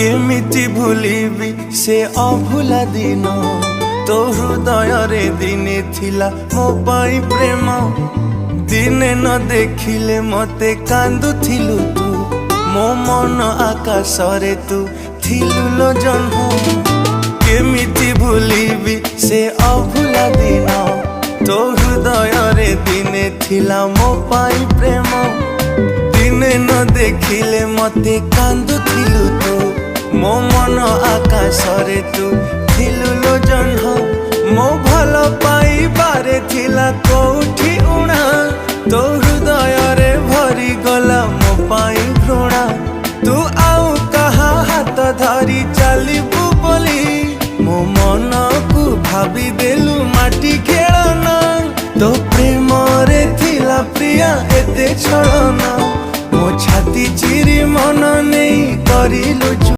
केमिति भूलिबी से अभुला दिन तो हृदय रे दिने थिला मो पाई प्रेम दिने न देखिले मते कांदुथिलु तू मो मन आकाश रे तू थिलु लो जन्म केमिति भूलिबी से अभुला दिन तो हृदय रे दिने थिला मो पाई प्रेम दिने न देखिले मते कांदुथिलु तू मो मन आकाश रे तू थिलु लो जन्म मो भल पाई बारे थिला कोठी उणा तो हृदय रे भरी गला मो पाई घृणा तू आउ कहा हाथ धरी चलिबू बोली मो मन को भाभी देलु माटी खेलना तो प्रेम रे थिला प्रिया एते छलना मो छाती चिरी मन नहीं करिलु